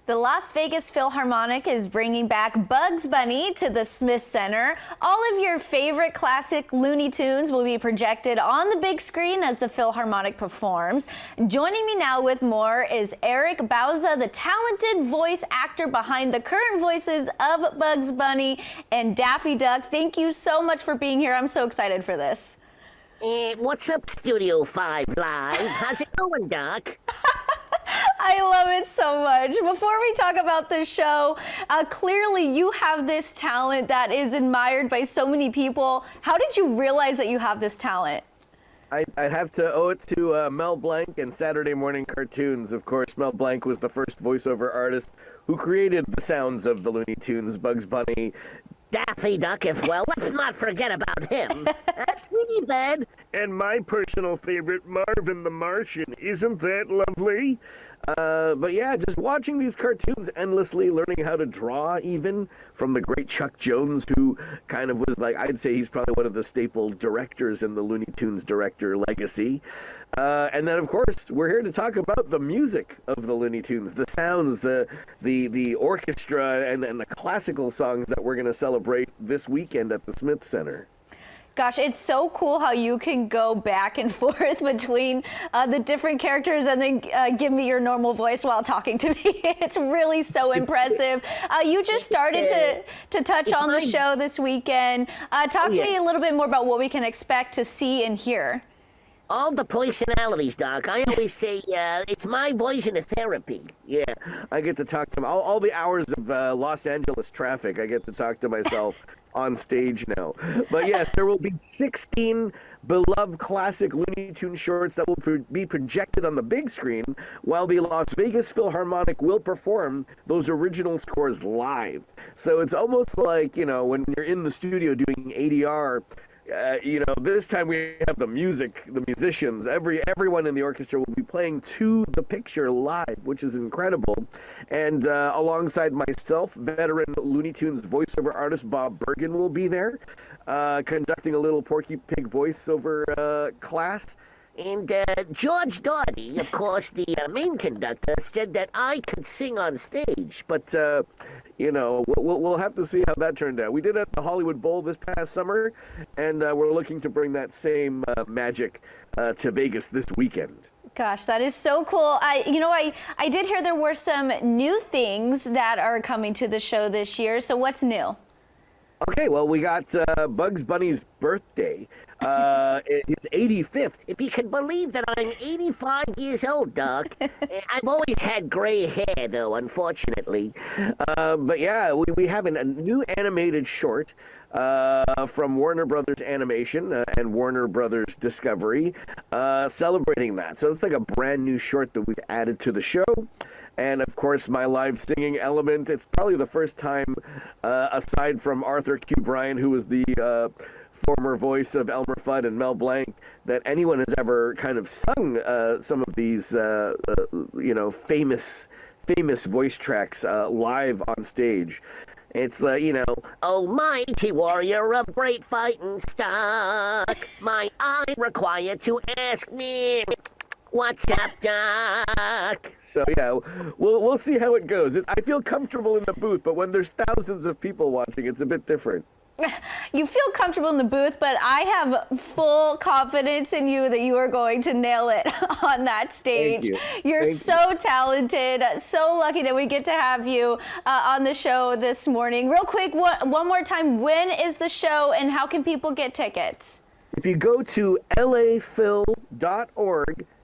The Las Vegas Philharmonic is bringing back Bugs Bunny to the Smith Center. All of your favorite classic Looney Tunes will be projected on the big screen as the Philharmonic performs. Joining me now with more is Eric Bauza, the talented voice actor behind the current voices of Bugs Bunny and Daffy Duck. Thank you so much for being here. I'm so excited for this. What's up, Studio 5 Live? How's it going, Doc? I love it so much. Before we talk about the show, clearly you have this talent that is admired by so many people. How did you realize that you have this talent? I'd have to owe it to Mel Blanc and Saturday Morning Cartoons. Of course, Mel Blanc was the first voiceover artist who created the sounds of the Looney Tunes, Bugs Bunny, Daffy Duck as well. Let's not forget about him. Tweety Bird. And my personal favorite, Marvin the Martian. Isn't that lovely? But yeah, just watching these cartoons endlessly, learning how to draw even from the great Chuck Jones, who kind of was like, I'd say he's probably one of the staple directors in the Looney Tunes director legacy. And then, of course, we're here to talk about the music of the Looney Tunes, the sounds, the orchestra, and the classical songs that we're going to celebrate this weekend at the Smith Center. Gosh, it's so cool how you can go back and forth between the different characters and then give me your normal voice while talking to me. It's really so impressive. You just started to touch on the show this weekend. Talk to me a little bit more about what we can expect to see and hear. All the personalities, Doc. I always say it's my version of therapy. Yeah, I get to talk to all the hours of Los Angeles traffic. I get to talk to myself on stage now. But yes, there will be 16 beloved classic Looney Tunes shorts that will be projected on the big screen, while the Las Vegas Philharmonic will perform those original scores live. So it's almost like, you know, when you're in the studio doing ADR, you know, this time we have the music, the musicians, everyone in the orchestra will be playing to the picture live, which is incredible. And alongside myself, veteran Looney Tunes voiceover artist Bob Bergen will be there, conducting a little Porky Pig voiceover class. And George Doherty, of course, the main conductor, said that I could sing on stage. But, you know, we'll have to see how that turned out. We did it at the Hollywood Bowl this past summer, and we're looking to bring that same magic to Vegas this weekend. Gosh, that is so cool. I did hear there were some new things that are coming to the show this year. So what's new? Okay, well, we got Bugs Bunny's birthday. His 85th. If you can believe that I'm 85 years old, Doc. I've always had gray hair, though, unfortunately. But yeah, we have a new animated short from Warner Brothers Animation and Warner Brothers Discovery celebrating that. So it's like a brand new short that we've added to the show. And, of course, my live singing element. It's probably the first time, aside from Arthur Q. Bryan, who was the former voice of Elmer Fudd and Mel Blanc, that anyone has ever kind of sung some of these, you know, famous voice tracks live on stage. It's you know, oh, mighty warrior of great fighting stock, my eye require to ask me, what's up, Doc? So yeah, we'll see how it goes. I feel comfortable in the booth, but when there's thousands of people watching, it's a bit different. You feel comfortable in the booth, but I have full confidence in you that you are going to nail it on that stage. Thank you. You're so talented. So lucky that we get to have you on the show this morning. Real quick, one more time, when is the show and how can people get tickets? If you go to laphil.org,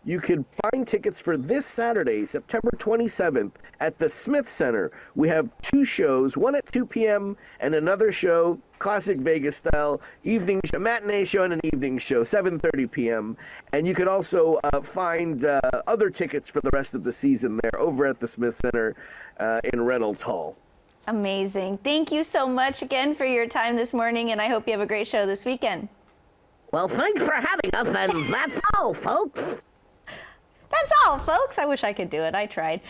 you can find tickets for this Saturday, September 27th, at the Smith Center. We have two shows, one at 2 p.m. and another show, classic Vegas style, evening show, matinee show and an evening show, 7:30 p.m. And you can also find other tickets for the rest of the season there over at the Smith Center in Reynolds Hall. Amazing. Thank you so much again for your time this morning, and I hope you have a great show this weekend. Well, thanks for having us, and that's all, folks. That's all, folks. I wish I could do it. I tried.